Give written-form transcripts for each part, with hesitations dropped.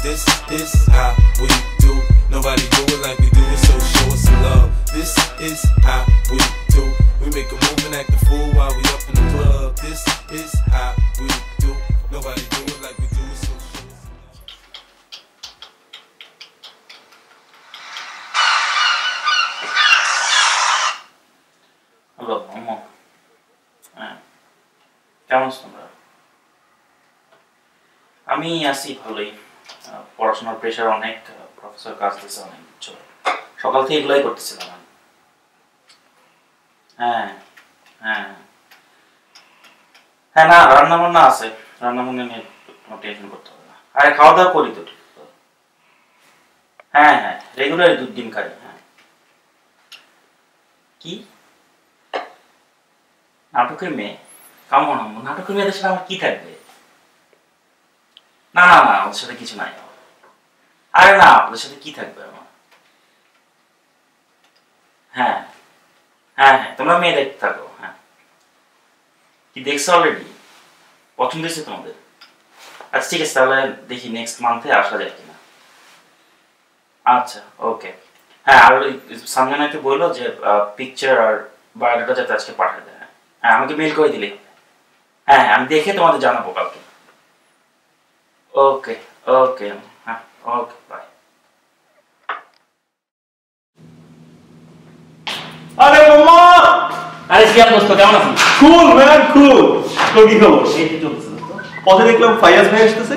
This is how we do. Nobody do it like we do it, so show us some love. This is how we do. We make a move and act a fool while we up in the club. This is how we do. Nobody do it like we do it, so show us some love. Hello, Mama. কেমন আছো তোমরা? আমি আছি ভালোই। পড়াশোনার pressure অনেক, professor কাজ দিয়েছে অনেক, সকাল থেকে এগুলাই করতেছিলাম আমি। হ্যাঁ হ্যাঁ হ্যাঁ, না রান্না বান্না আছে, রান্না বান্না নিয়ে কোনো টেনশন করতে হবে না। আরে খাওয়া দাওয়া করি তো। হ্যাঁ হ্যাঁ, রেগুলার 2 দিন খাই। হ্যাঁ, কি নাটকের মেয়ে? কেমন নাটকের মেয়েদের সাথে আমার কি থাকবে? না না না, ওদের সাথে কিছু নাই। আরে না, ওদের সাথে কি থাকবে আমার? হ্যাঁ হ্যাঁ হ্যাঁ, তোমরা মেয়ে দেখতে থাকো। হ্যাঁ, কি দেখছো অলরেডি? পছন্দ হয়েছে তোমাদের? আচ্ছা ঠিক আছে, তাহলে দেখি নেক্সট মান্থে আসা যায় কিনা। আচ্ছা ওকে। হ্যাঁ, আর সামনে একটু বললো যে পিকচার আর বায়োডাটা যাতে আজকে পাঠিয়ে দেয়। হ্যাঁ, আমাকে মেল করে দিলে। হ্যাঁ হ্যাঁ, আমি দেখে তোমাদের জানাবো কালকে। ওকে ওকে, হ্যাঁ ওকে, বাই। আরে মামা! আরে সিয়াম দোস্ত, কেমন আছিস? কুল ম্যান, কুল। তোর কি খবর? এই তো চলছে দোস্ত। পথে দেখলাম ফায়াজ ভাই আসতেছে।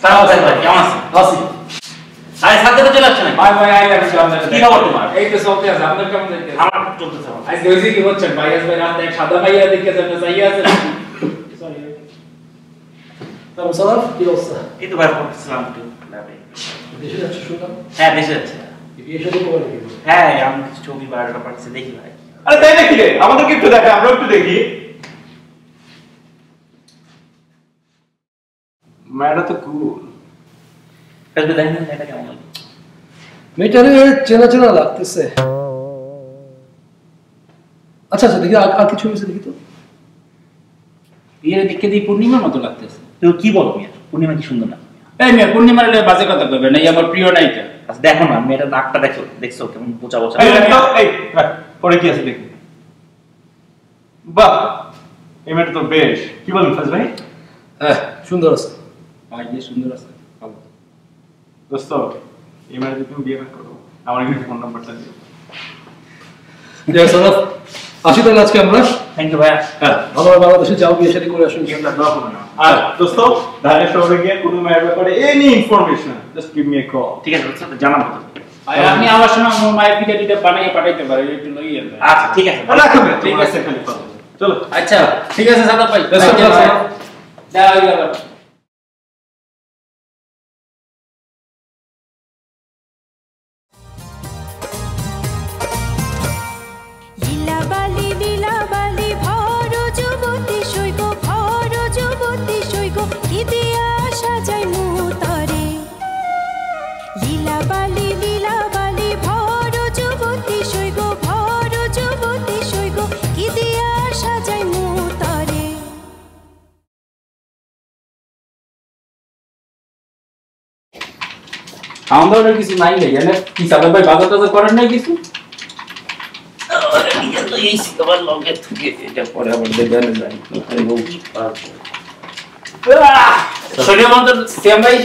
সালাম ভাই, কেমন আছেন? আসি। আরে সাথে তো চলে আসছে না। ভাই ভাই আইলা কিছু আপনাদের। কি খবর তোমার? এই তো চলতে আছে, আপনার কেমন যাচ্ছে? আমার চলতেছে। আজকে হইছে কি হচ্ছে? ভাই ভাই রাতে এক সাদা ভাইয়া দেখে যাবে, যাইয়া আছে। সরি। তারপর সালাম, কি অবস্থা? এই তো ভাই পড়তেছিলাম একটু ল্যাবে। দেশে যাচ্ছ শুনলাম? হ্যাঁ, দেশে যাচ্ছে। বিয়ে শাদী কবে নাকি? হ্যাঁ, আমি কিছু ছবি বায়োডাটা পাঠিয়েছি, দেখি ভাই। আরে তাই নাকি রে? আমাদেরকে একটু দেখা, আমরা একটু দেখি। ম্যাডা তো কুল। কালকে দেখেন এটা কেমন লাগে? মেয়েটারে চেনা চেনা লাগতেছে। আচ্ছা আচ্ছা, দেখি আর কিছু হয়েছে দেখি তো। বিয়ের দিকে দিয়ে পূর্ণিমার মতো লাগতেছে। তুই কি বলো মিয়া? পূর্ণিমা কি সুন্দর না? এই মেয়ে পূর্ণিমার এলে বাজে কথা কইবে না, এই আমার প্রিয় নায়িকা। আচ্ছা দেখো না, মেয়েটা নাকটা দেখছো কেমন বোচা বোচা। এই পরে কি আছে দেখি। বাহ, এই মেয়েটা তো বেশ। কি বলেন ফাজ ভাই? হ্যাঁ, সুন্দর আছে। ভাই যে সুন্দর আছে। ভালো। দোস্ত, এই মেয়েটা যদি তুমি বিয়ে না করো, আমার কিন্তু ফোন নাম্বারটা দিও। যাই সালাম, আসি তাহলে আজকে আমরা। থ্যাংক ইউ ভাইয়া। হ্যাঁ, ভালো বাংলাদেশে যাও, বিয়ে শাদী করে আসুন। আর দোস্ত, ঢাকা শহরে গিয়ে কোনো মেয়ের ব্যাপারে any information just give me a call. ঠিক আছে দোস্ত, জানাবো তো। ভাই আপনি আমার সঙ্গে আমার মায়ের পিঠাটিটা বানিয়ে পাঠাইতে পারেন, একটু লইয়ে দেন। আচ্ছা ঠিক আছে। রাখো না, ঠিক আছে। খালি কথা। চলো। আচ্ছা ঠিক আছে সাদা ভাই। Best of luck, sir. যাও যাও। লীলাবালি ভর যুবতী সৈগ, ভর যুবতী সৈগ, কি দিয়া সাজাই মুতরে। লীলাবালি ভর যুবতী সৈগ, ভর যুবতী সৈগ, কি দিয়া সাজাই মুতরে। আমাদের কিছু নাই নেই, এনে কি সাদা ভাই বাজার টাজার করেন নাই কিছু? এই সিকাবার লগে থেকে এটা পরে আবার দেবেন জানি। আরে বউ সোনিয়া মন্ত্র সিএম ভাই।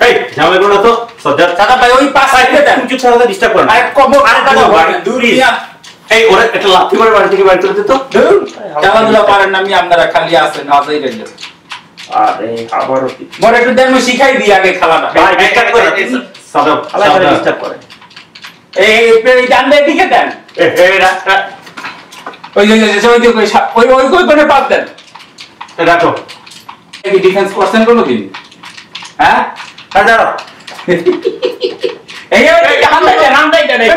এই ঝামেলা করো না তো। সজ্জাদ সাদা ভাই ওই পাশ সাইডে দেন, কিছু ছাড়া ডিস্টার্ব করেন। আরে কম আরে দাদা দূরি। এই ওরা একটা লাথি মারে বাড়ি থেকে বাইরে চলে যেত। খেলাধুলা পারেন না, আমি আপনারা খালি আছেন নাজাই রইলেন। আরে আবার মোর একটু দেন, আমি শিখাই দিই আগে খেলাটা। ভাই ডিস্টার্ব করে সাদা আলাদা ডিস্টার্ব করে। এই ডান দিকে দেন। এই রাখ ওই ওই কোনে পাস দেন। রাখো। এই ডিফেন্স করছেন কোনদিন? হ্যাঁ দাঁড়াও। এই রামদাইটা নেই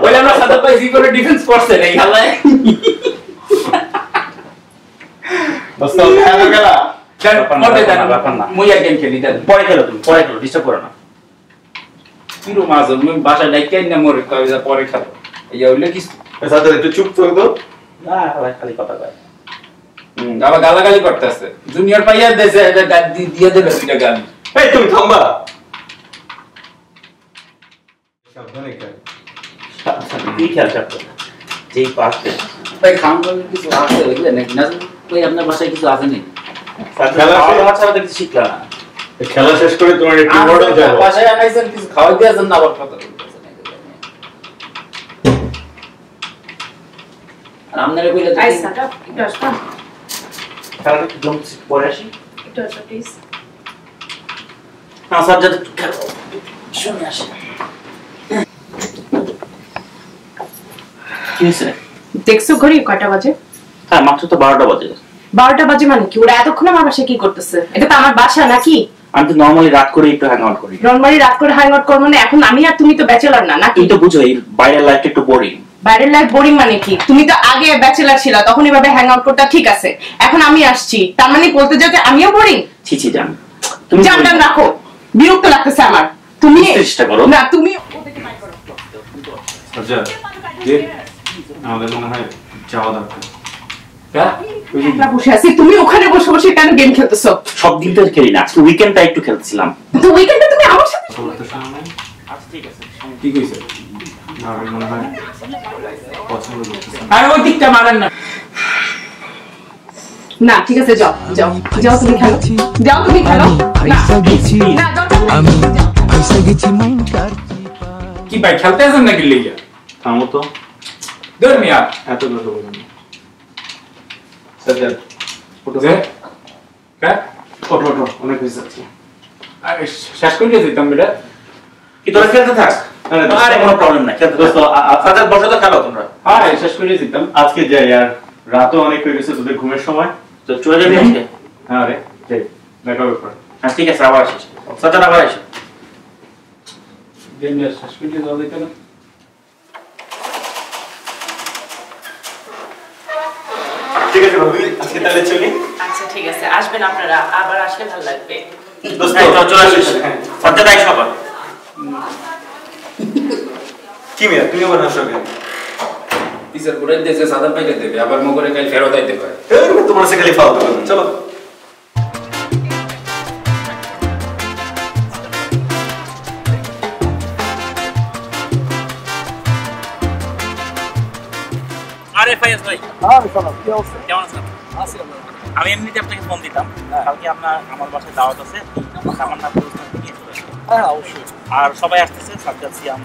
বলে আমরা সাদা পাই জি করে ডিফেন্স করছেন এই হালায়। দোস্ত খেলা গেলা। পরে দেন, মুই গেম খেলি দেন। পরে খেলো তুমি, পরে খেলো, ডিস্টার্ব করো না। কিরো মাছ মুই বাসা ডাইকে না মোরে কই যা পরে খাবো। এই হইলো কি সাদা একটু চুপ থাকো তো। না খালি কথা কয়। আবার গালাগালি করতেছে জুনিয়র পাইয়া দেশে দিয়ে দেবে দুইটা গালি এই তুমি থামবা সাবধানে খেল কি খেয়াল রাখতো যেই পারতে ভাই খাওয়ান কিছু আছে বুঝলে নাকি না ওই আপনার বাসায় কিছু আছে নাকি খাওয়া ছাড়া দেখতে শিখলাম না খেলা শেষ করে তোমার একটু মডেল যাবো বাসায় আনাইছেন কিছু খাওয়াই দিয়েছেন না আবার কথা বলতেছেন আর আপনারা কইলে আই সাটা একটু আসবা খেলাটা একটু জমছে পরে আসি একটু আসবা প্লিজ না স্যার যাতে শুনে আসে কি হয়েছে দেখছো ঘড়ি কয়টা বাজে হ্যাঁ মাত্র তো 12টা বাজে 12টা বাজে মানে কি ওরা এতক্ষণ আমার বাসায় কি করতেছে এটা তো আমার বাসা নাকি আমি তো নরমালি রাত করে একটু হ্যাং আউট করি নরমালি রাত করে হ্যাং আউট করবো মানে এখন আমি আর তুমি তো ব্যাচেলর না নাকি তুই তো বুঝো এই বাইরের লাইফটা একটু বোরিং বাইরের লাইফ বোরিং মানে কি তুমি তো আগে ব্যাচেলর ছিলা তখন এভাবে হ্যাং আউট করতে ঠিক আছে এখন আমি আসছি তার মানে বলতে যাও যে আমিও বোরিং ছিছি জান জানটান রাখো বিরক্ত লাগতেছে আমার তুমি চেষ্টা করো না তুমি ওদেরকে মাই করো আচ্ছা যে আমাদের মনে হয় যাওয়া দরকার একলা বসে আছি তুমি ওখানে বসে বসে কেন গেম খেলতেছো সব দিন তো খেলি না আজকে উইকেন্ডটা একটু খেলছিলাম তো উইকেন্ডে তুমি আমার সাথে বলতে শোনা নাই আচ্ছা ঠিক আছে কি কইছে আমার মনে হয় পছন্দ করতেছে আর ওই দিকটা মারেন না না ঠিক আছে যাও যাও যাও তুমি খেলো যাও তুমি খেলো না যাও কি ভাই খেলতে আছেন নাকি লইয়া থামো তো দূর মিয়া এত কথা বলো না সাজ্জাদ যে কা ওঠো ওঠো অনেক হয়েছে আজকে আরে শেষ করে দিতাম বেটা কি তোরা খেলতে থাক আরে কোনো প্রবলেম নাই খেলতে দোস্ত সাজ্জাদ বসে তো খেলো তোমরা হ্যাঁ শেষ করে দিতাম আজকে যাই আর রাতও অনেক হয়ে গেছে তোদের ঘুমের সময় তো চলে যাবি আজকে হ্যাঁ রে যাই দেখা হবে পরে হ্যাঁ ঠিক আছে আবার আসিস সাথে আবার আসিস গেম শেষ করে দাও দিতে না ঠিক আছে ভাবি আজকে তাহলে চলি আচ্ছা ঠিক আছে আসবেন আপনারা আবার আসলে ভালো লাগবে দোস্ত চলে আসিস সাথে আইস আবার কি মিয়া তুমি আবার হাসো কেন টিচার করে দেশে সাদা পাইলে দেবে আবার মগরে কাল ফেরত আইতে পারে তোমার সাথে খালি ফালতু কথা চলো আরে ফাইজ ভাই হ্যাঁ সালাম কি অবস্থা কেমন আছেন আছি আমরা আমি এমনিতে আপনাকে ফোন দিতাম কালকে আমার বাসায় দাওয়াত আছে আমার নাম নিয়ে চলে আসবেন হ্যাঁ অবশ্যই আর সবাই আসতেছে সাজ্জাদ সিয়াম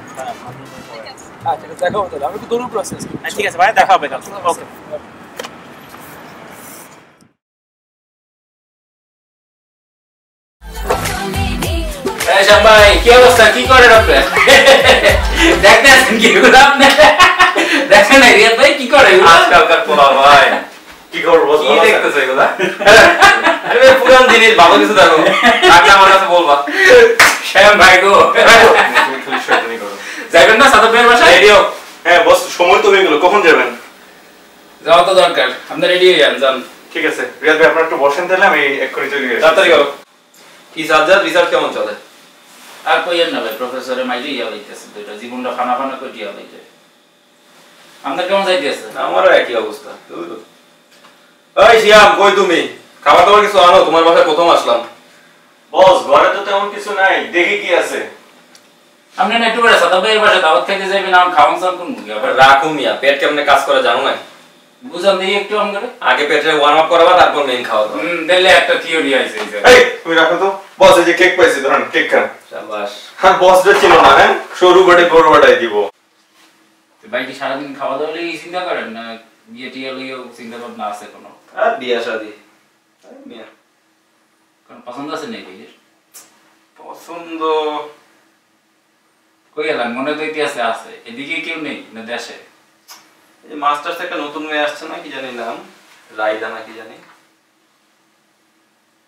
হ্যাঁ ঠিক আছে দেখা হবে তাহলে আমি তো দৌড়ে পড়ে আসছি ঠিক আছে ভাই দেখা হবে কাল ওকে এই ভাই কি অবস্থা কি করেন আপনি দেখতে আছেন কি এগুলো আপনি দেখেন না রিয়াদ ভাই কি করে আজকালকার পোলা ভাই কি খবর বস কি দেখতেছে এগুলো আরে পুরান জিনিস ভালো কিছু দেখো টাকা আমার কাছে বলবা শ্যাম ভাই গো তুমি খালি শয়তানি করো যাবেন না সাদা ভাইয়ের বাসায় রেডিও হ্যাঁ বস সময় তো হয়ে গেল কখন যাবেন যাওয়া তো দরকার আপনি রেডি হয়ে যান ঠিক আছে রিয়াদ ভাই আপনারা একটু বসেন তাহলে আমি এক্ষুনি চলে যাচ্ছি তাড়াতাড়ি করো কি সাজ্জাদ রিসার্চ কেমন চলে আর কইয়েন না ভাই প্রফেসরে মাইরি ইয়া লইতেছে দুইটা জীবনটা খানা খানা কই দিয়া লইতে আপনার কেমন যাইতেছে আমারও একই অবস্থা ওই শিয়াম কই তুমি খাবার দাবার কিছু আনো তোমার বাসায় প্রথম আসলাম বস ঘরে তো তেমন কিছু নাই দেখি কি আছে আপনি না একটু করে সাদা ভাইয়ের বাসায় দাওয়াত খাইতে যাবেন আর খাওয়ান সান কোন মুখে আবার রাখো মিয়া পেট কেমনে কাজ করে জানো না বুঝান দিই একটু আম করে আগে পেটে ওয়ার্ম আপ করাবা তারপর মেইন খাওয়া দাও দিলে একটা থিওরি আইছে এই তুমি রাখো তো বস এই যে কেক পাইছি ধরেন কেক খান শাবাশ আর বস যে ছিল না হ্যাঁ সরু বড় বড় বড়াই দিব তো ভাই কি সারাদিন খাওয়া দাওয়া লইয়ে চিন্তা করেন না বিয়ে টিয়ে লইয়েও চিন্তা ভাবনা আছে কোনো আর বিয়া শাদি মিয়া কোনো পছন্দ আছে নাকি ভাইয়ের পছন্দ কই গেলাম মনে তো ইতিহাসে আছে এদিকে কেউ নেই না দেশে এই মাস্টার্স একটা নতুন মেয়ে আসছে না কি জানি নাম রাইদা না কি জানি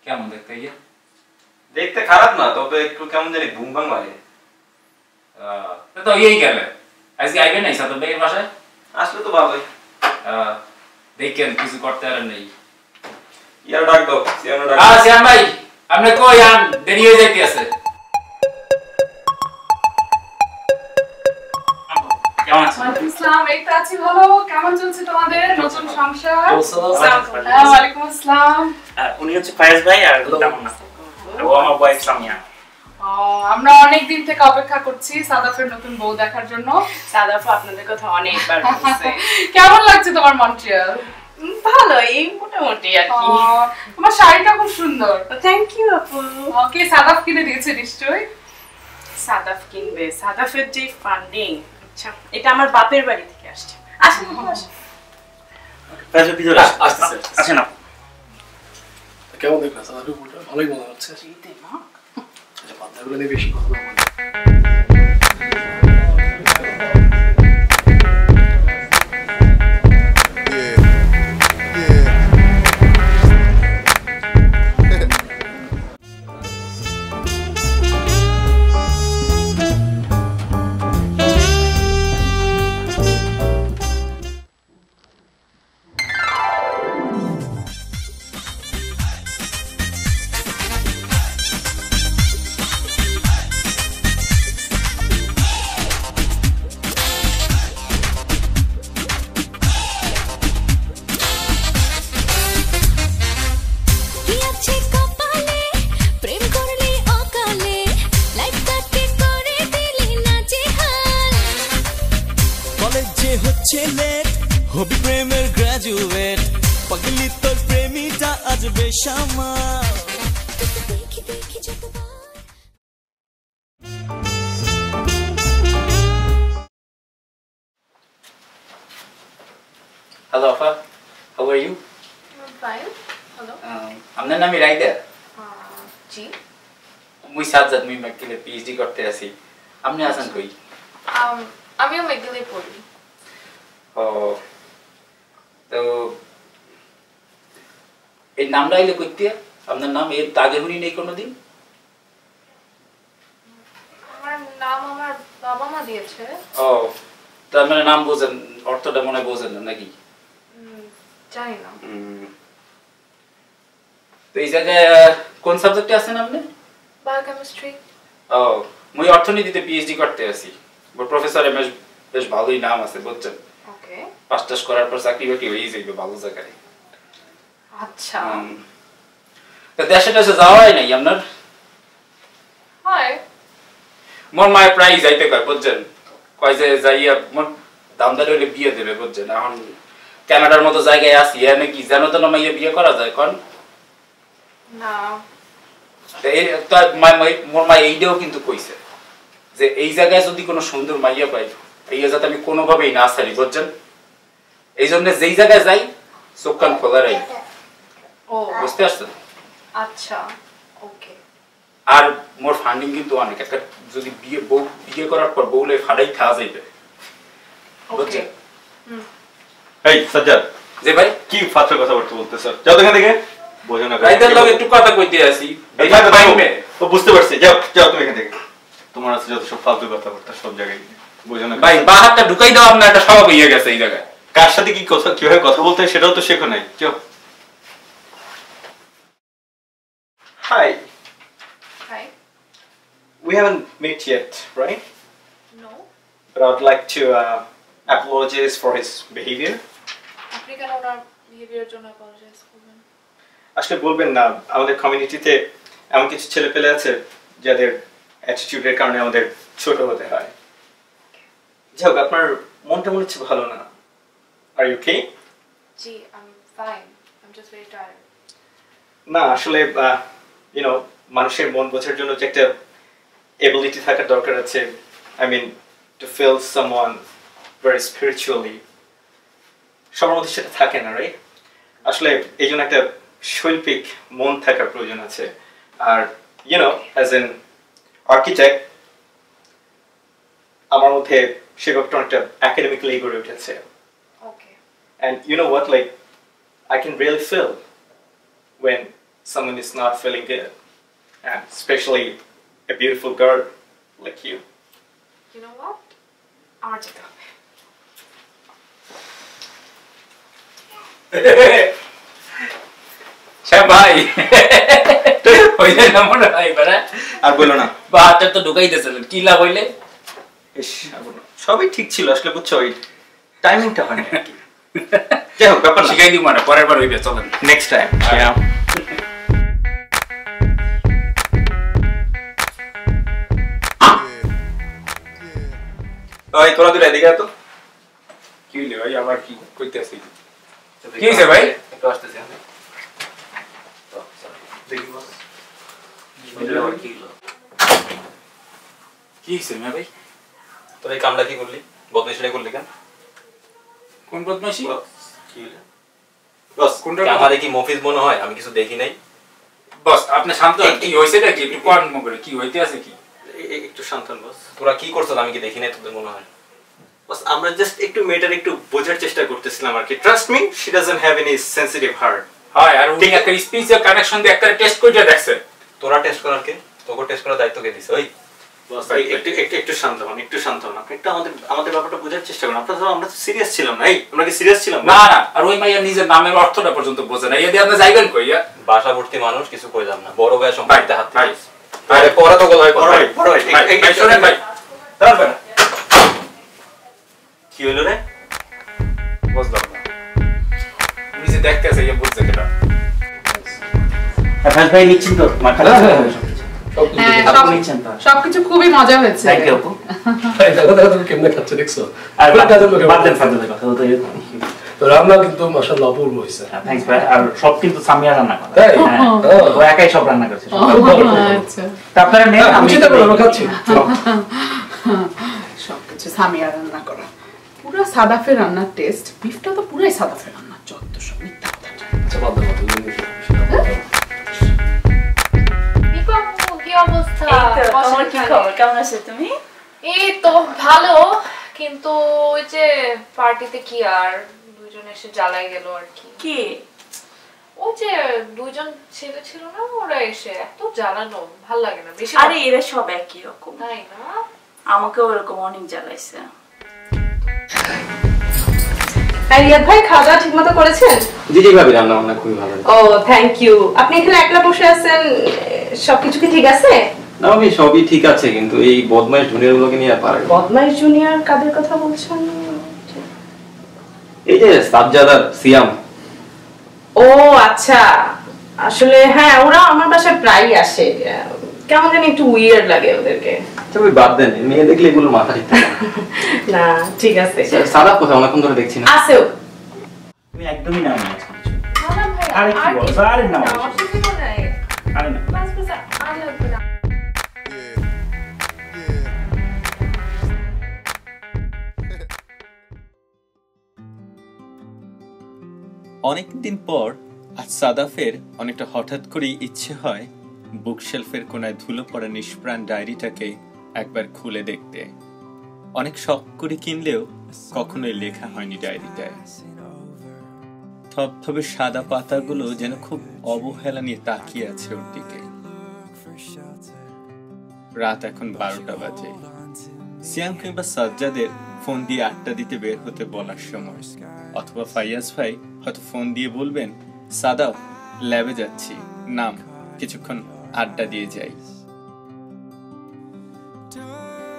কেমন দেখতে গিয়ে দেখতে খারাপ না তবে একটু কেমন জানি বুম বাং মারে তো এই গেলে আজকে আইবে নাই সাথে ভাইয়ের বাসায় আসলে তো ভালোই দেখেন কিছু করতে আর নেই ইয়ার ডাক দাও সিয়ানো ডাক শ্যাম ভাই আপনি কই আন দেরি হয়ে যাইতে আছে কেমন আছেন? ওয়ালাইকুম আসসালাম, এই তো আছি ভালো। কেমন চলছে তোমাদের নতুন সংসার? ওয়ালাইকুম আসসালাম। উনি হচ্ছে ফায়েজ ভাই আর তামান্না। ও আমার ওয়াইফ সামিয়া। আমরা অনেক দিন থেকে অপেক্ষা করছি সাদাফের নতুন বউ দেখার জন্য। সাদাফ আপনাদের কথা অনেকবার বলছে। কেমন লাগছে তোমার মন্ট্রিয়াল? ভালোই, মোটামুটি আর কি। তোমার শাড়িটা খুব সুন্দর। থ্যাংক ইউ আপু। ওকে, সাদাফ কিনে দিয়েছে নিশ্চয়ই। সাদাফ কিনবে, সাদাফের যে ফান্ডিং, আচ্ছা এটা আমার বাপের বাড়ি থেকে আসছে। আসেন আসেন। ফায়েজ ভাই ভিতরে আসতেছে। আসেন আপু। কেমন দেখলেন সাদা রূপটা? ভালোই মনে হচ্ছে। আচ্ছা পাতাগুলো নিয়ে বেশি কথা বলবো না। হবি প্রেমের গ্রাজুয়েট পাগলি তোর প্রেমিটা আজ বেশামাল Hello, Afa. How are you? I'm fine. Hello. আপনার নাম রাইদার? জি। মুই সাজ্জাদ, মুই মেডিকেলে পিএইচডি করতে আছি। আপনি আছেন কই? আমিও মেডিকেলে পড়ি। ও তো এই নামটা আইলে কইতে আপনার নাম এর আগে শুনি নেই কোনোদিন? আমার নাম আমার বাবা মা দিয়েছে। ও তার মানে নাম বোঝেন, অর্থটা মনে বোঝেন না নাকি? জানি না। তো এই জায়গায় কোন সাবজেক্টে আছেন আপনি? বায়োকেমিস্ট্রি। ও মুই অর্থনীতিতে পিএইচডি করতে আছি। প্রফেসর এমএস বেশ ভালোই নাম আছে বুঝছেন। ওকে। পাস টাস করার পর চাকরি বাকরি হয়ে যাবে ভালো জায়গায়। আচ্ছা। তো দেশে দেশে যাওয়াই নাই আপনার? হয়। মোর মায়ের প্রায় যাইতে কয় বুঝছেন, কয় যে যাইয়া মোর দামদার হইলে বিয়ে দেবে বুঝছেন। এখন কানাডার মতো জায়গায় আসি এনে কি জানো তো না মাইয়া বিয়ে করা যায় কোন? না। মোর মা এইটাও কিন্তু কইছে যে এই জায়গায় যদি কোনো সুন্দর মাইয়া পাই এই যাতে আমি কোনোভাবেই না ছাড়ি বুঝছেন। এই জন্য যেই জায়গায় যাই চোখ কান খোলা রাই। ও বুঝতে পারছেন? আচ্ছা ওকে। আর মোর ফান্ডিং কিন্তু অনেক, একটা যদি বিয়ে করার পর বউলে ফাড়াই খাওয়া যাইবে বুঝছেন। এই সাজ্জাদ, যে ভাই কি ফাত্র কথা বলতেছ? যাও এখান থেকে। বোঝো না রাইদার লগে একটু কথা কইতে আসি। ও বুঝতে পারছি, যাও যাও তুমি এখান থেকে। তোমার আছে যত সব ফালতু কথা বলতে সব জায়গায় বোঝো না ভাই, বাহারটা ঢুকাই দাও, আপনার একটা স্বভাব হয়ে গেছে এই জায়গায়। কার সাথে কি কথা কিভাবে কথা বলতে হয় সেটাও তো শেখো নাই। যাও। Hi. Hi. We haven't met yet, right? No. But I'd like to apologize for his behavior. আপনি কেন ওনার বিহেভিয়ার জন্য অ্যাপোলোজাইজ করবেন? আসলে বলবেন না, আমাদের কমিউনিটিতে এমন কিছু ছেলে পেলে আছে যাদের অ্যাটিটিউডের কারণে আমাদের ছোট হতে হয়। যাই হোক, আপনার মনটা মনে হচ্ছে ভালো না। Are you okay? G, I'm fine. I'm just very tired. না আসলে মানুষের মন বোঝার জন্য যে একটা এবিলিটি থাকার দরকার আছে। I mean to feel someone very spiritually, সবার মধ্যে সেটা থাকে না, রাইট? আসলে এই জন্য একটা শৈল্পিক মন থাকার প্রয়োজন আছে। আর অ্যাজ এন আর্কিটেক্ট আমার মধ্যে সে ব্যাপারটা অনেকটা একাডেমিক্যালি গড়ে উঠেছে। Okay. And you know what, like I can really feel when someone is not feeling good, and especially a beautiful girl like you. You know what? আমার যেতে হবে। ভাই ওই যে নাম্বার ভাই বড় আর বলো না, বাহারটা তো ঢুকাই দিয়েছিলেন, কি লাভ হইলে? সবই ঠিক ছিল আসলে, বুঝছো, ওই টাইমিংটা হয়নি আর কি। যাই হোক, ব্যাপার না, শিখাই দিব মানে পরের বার হইবে, চলেন নেক্সট টাইম। ওই তোরা দুটো এদিকে তো। কি হইলে ভাই, আবার কি কইতে আসি? কি হইছে ভাই? একটু আসতেছি আমি। দেখি বস। কি হইছে না ভাই? তোর এই কামটা কি করলি? বদমাইশিটা করলি কেন? কোন বদমাইশি? কি হইলো? বস, আমাদের কি মফিজ মনে হয়? আমি কিছু দেখি নাই। বস আপনি শান্ত হন, কি হইছে নাকি একটু কোন মোবাইলে কি হইতে আছে কি? একটু শান্ত হন বস। তোরা কি করছস আমি কি দেখি নাই তোদের মনে হয়? বস আমরা জাস্ট একটু মেটার একটু বোঝার চেষ্টা করতেছিলাম আর কি। Trust me, she doesn't have any sensitive heart. হয়, আর উনি একটা স্পিচের কানেকশন দিয়ে একটা টেস্ট কইটা দেখছে। তোরা টেস্ট করার কে? তোকে টেস্ট করার দায়িত্ব কে দিছে? ওই বস একটু শান্ত হন, একটু শান্ত হন। আপনি একটু আমাদের ব্যাপারটা বোঝার চেষ্টা করুন। আমরা তো সিরিয়াস ছিলাম না। আমরা কি সিরিয়াস ছিলাম না? না, আর ওই মাইয়া নিজের নামের অর্থটা পর্যন্ত বোঝে না। এদি আপনি যাইবেন কই? বাসাবর্তী মানুষ কিছু কইলাম না, বড় ভাই সম্পর্কে হাত ভাই। আরে পড়া তো গলায় বড় ভাই এই শুনেন ভাই, দাঁড়ান। কি হলো রে? বুঝলাম না, উনি যে দেখতেছে এই বুঝছে কেটা? আফাজ ভাই নিচ্ছেন তো মাথা? সবকিছু খুবই মজা হয়েছে। থ্যাংক ইউ আপু। দেখো তুমি কেমনে খাচ্ছে দেখছো? আর কাজের লোকে বাদ দেন ফাজলের কথা, ও তো তো রান্না কিন্তু মাশাআল্লাহ অপূর্ব হয়েছে। থ্যাঙ্কস ভাই। আর সব কিন্তু সামিয়া রান্না করে। তাই? ও একাই সব রান্না করছে। আচ্ছা, তা আপনারা নেন, আমি চিন্তা করব, আমরা খাচ্ছি। সবকিছু সামিয়া রান্না করা। পুরো সাদাফের রান্নার টেস্ট। বিফটা তো পুরাই সাদাফের রান্না, যত সব মিথ্যা কথা। আচ্ছা বাদ দাও। কি অবস্থা? তোমার কি খবর? কেমন আছো তুমি? এই তো ভালো, কিন্তু ওই যে পার্টিতে কি আর দুইজন এসে জ্বালাই গেল আর কি। কি? ওই যে দুইজন ছেলে ছিল না, ওরা এসে এত জ্বালানো, ভাল লাগে না বেশি। আরে এরা সব একই রকম, তাই না? আমাকেও এরকম অনেক জ্বালাইছে। রিয়াদ ভাই খাওয়া দাওয়া ঠিক মতো করেছেন? জি জি ভাবি, রান্না বান্না খুবই ভালো। ও থ্যাংক ইউ। আপনি এখানে একলা বসে আছেন, সবকিছু কি ঠিক আছে? না আমি সবই ঠিক আছে, কিন্তু এই বদমাইশ জুনিয়র গুলোকে নিয়ে পারে। বদমাইশ জুনিয়র কাদের কথা বলছেন? এই যে সাজ্জাদা সিয়াম। ও আচ্ছা, আসলে হ্যাঁ ওরা আমার বাসায় প্রায়ই আসে, কেমন জানি একটু উইয়ার্ড লাগে ওদেরকে। তুমি বাদ দেন, মেয়ে দেখলে এগুলো মাথা ঠিক থাকে না ঠিক আছে। সাদা কোথাও অনেকক্ষণ ধরে দেখছি না। আছে ও। তুমি একদমই না না কিছু। না ভাই, আরে কি বল? আরে না অসুবিধা নাই। আরে না বাস বাস, আর লাগবে না। অনেকদিন পর আজ সাদাফের অনেকটা হঠাৎ করেই ইচ্ছে হয় বুকশেলফের কোনায় ধুলো পড়া নিষ্প্রাণ ডায়েরিটাকে একবার খুলে দেখতে। অনেক শখ করে কিনলেও কখনোই লেখা হয়নি ডায়েরিটায়। থপথপে সাদা পাতাগুলো যেন খুব অবহেলা নিয়ে তাকিয়ে আছে ওর দিকে। রাত এখন 12টা বাজে। সিয়াম কিংবা সাজ্জাদের ফোন দিয়ে আড্ডা দিতে বের হতে বলার সময়, অথবা ফাইয়াজ ভাই হয়তো ফোন দিয়ে বলবেন, সাদাও ল্যাবে যাচ্ছি, নাম কিছুক্ষণ আড্ডা দিয়ে যাই।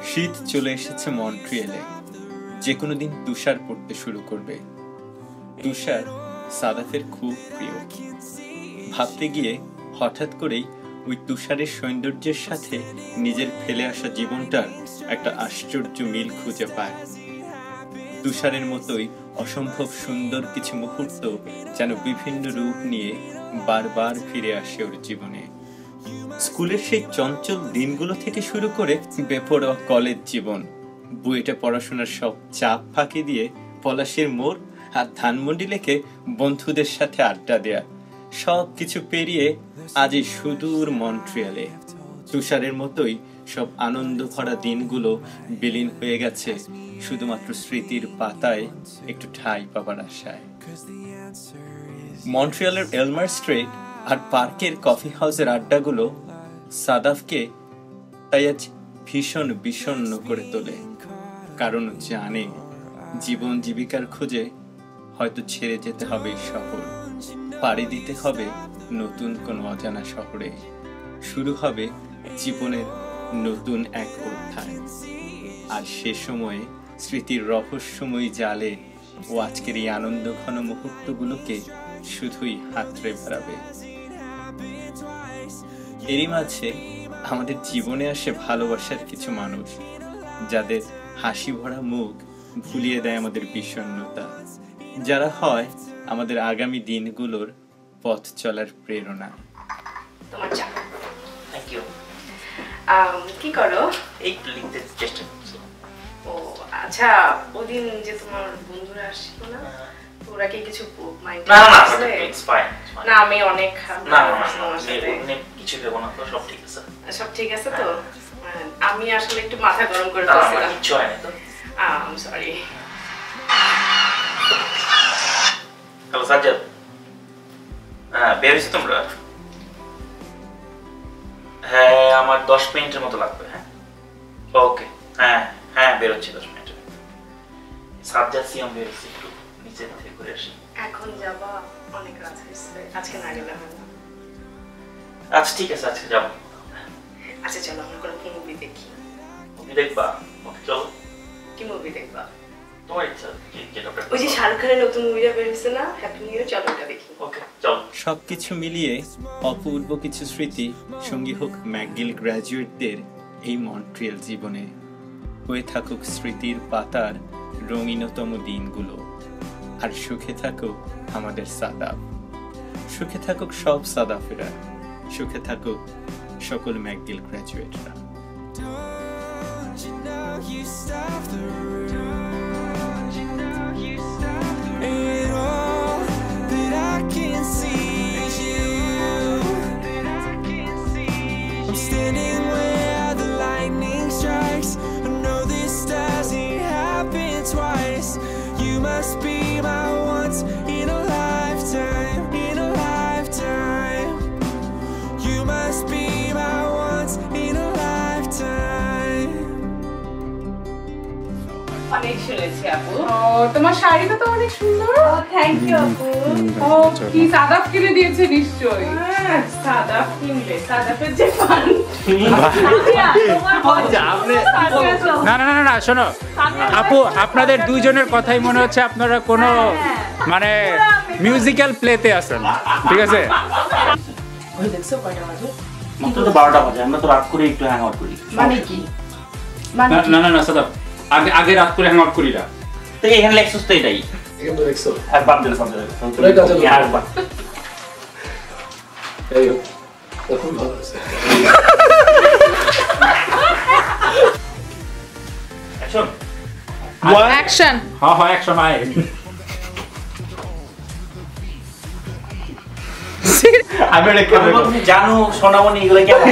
শীত চলে এসেছে মন্ট্রিয়েলে। যে কোনো দিন তুষার পড়তে শুরু করবে। তুষার সাদাফের খুব প্রিয়। ভাবতে গিয়ে হঠাৎ করেই ওই তুষারের সৌন্দর্যের সাথে নিজের ফেলে আসা জীবনটার একটা আশ্চর্য মিল খুঁজে পায়। তুষারের মতোই অসম্ভব সুন্দর কিছু মুহূর্ত যেন বিভিন্ন রূপ নিয়ে বারবার ফিরে আসে ওর জীবনে। স্কুলের সেই চঞ্চল দিনগুলো থেকে শুরু করে বেপরোয়া কলেজ জীবন, বুয়েটে পড়াশোনার সব চাপ ফাঁকি দিয়ে পলাশের মোড় আর ধানমন্ডি লেকে বন্ধুদের সাথে আড্ডা দেয়া, সব কিছু পেরিয়ে আজ এই সুদূর মন্ট্রিয়ালে তুষারের মতোই সব আনন্দ ভরা দিনগুলো বিলীন হয়ে গেছে শুধুমাত্র স্মৃতির পাতায় একটু ঠাঁই পাবার আশায়। মন্ট্রিয়ালের এলমার স্ট্রিট আর পার্কের কফি হাউসের আড্ডাগুলো সাদাফকে তাই আজ ভীষণ বিষণ্ণ করে তোলে। কারণ জানে জীবন জীবিকার খোঁজে হয়তো ছেড়ে যেতে হবে এই শহর, পাড়ি দিতে হবে নতুন কোনো অজানা শহরে, শুরু হবে জীবনের নতুন এক অধ্যায়। আর সে সময়ে স্মৃতির রহস্যময়ী জালে ও আজকের এই আনন্দ ঘন মুহূর্তগুলোকে শুধুই হাতড়ে বেড়াবে। এরই মাঝে আমাদের জীবনে আসে ভালোবাসার কিছু মানুষ, যাদের হাসি ভরা মুখ ভুলিয়ে দেয় আমাদের বিষণ্ণতা, যারা হয় আমাদের আগামী দিনগুলোর পথ চলার প্রেরণা। তোমার চা। Thank you. কি করো? এই লিখতে চেষ্টা করছি। ও আচ্ছা, ওদিন যে তোমার বন্ধুরা আসছিল না, ওরা কি কিছু মাইন্ড না না, করছে? It's fine. না আমি অনেক না তোমার সাথে কিছু ভেবো না, তো সব ঠিক আছে। সব ঠিক আছে তো? আমি আসলে একটু মাথা গরম করে না ফেলছিলাম। কিছু হয় না তো। I sorry. হ্যালো সাজ্জাদ, বের হয়েছো তোমরা? হ্যাঁ আমার 10 মিনিটের মতো লাগবে। হ্যাঁ ওকে, হ্যাঁ হ্যাঁ বেরোচ্ছি 10 মিনিটের। সাজ্জাদ সিয়াম বেরোচ্ছি, একটু নিচে থেকে ঘুরে আসি। এখন যাবা? অনেক রাত হয়েছে, আজকে না গেলে হয় না। আচ্ছা ঠিক আছে, আজকে যাবো। আচ্ছা চলো আমরা কোনো মুভি দেখি। মুভি দেখবা? ওকে চলো। কি মুভি দেখবা? তোমার ইচ্ছা। ওই যে শাহরুখ খানের নতুন মুভিটা বের হয়েছে না, হ্যাপি নিউ ইয়ার, চলো ওটা দেখি। ওকে চলো। সবকিছু মিলিয়ে অপূর্ব কিছু স্মৃতি সঙ্গী হোক ম্যাকগিল গ্র্যাজুয়েটদের এই মন্ট্রিয়াল জীবনে। হয়ে থাকুক স্মৃতির পাতার রঙিনতম দিনগুলো, আর সুখে থাকুক আমাদের সাদাফ। সুখে থাকুক সব সাদাফেরা, সুখে থাকুক সকল McGill গ্র্যাজুয়েটরা। I'm standing where the lightning strikes. I know this doesn't happen twice. You must be my once in a lifetime, in a lifetime. You must be my once in a lifetime. অনেক শুনেছি আপু। ও তোমার শাড়িটা তো অনেক সুন্দর। Thank you আপু। ও কি সাদাফ কিনে দিয়েছে নিশ্চয়ই। সাদাফ কিনবে, সাদাফের যে ফান। না না না না শোনো আপু, আপনাদের দুইজনের কথাই মনে হচ্ছে আপনারা কোনো মানে মিউজিক্যাল প্লেতে আছেন, ঠিক আছে? ওই দেখছো কয়টা বাজে? মাত্র তো 12টা বাজে, আমরা তো রাত করে একটু হ্যাং আউট করি। মানে কি? মানে না না না সাদাব, আগে রাত করে হ্যাং আউট করি না। তো এখানে লেক্সাস তো এটাই। এখানে তো দেখছো আর বাদ দেন সামনে। ওটাই কাজে আর বাদ। এই তখন ভালো আছে। অ্যাকশন। অ্যাকশন। হ্যাঁ হ্যাঁ অ্যাকশন আয়। আমি জানো সোনামণি এগুলো কেমন?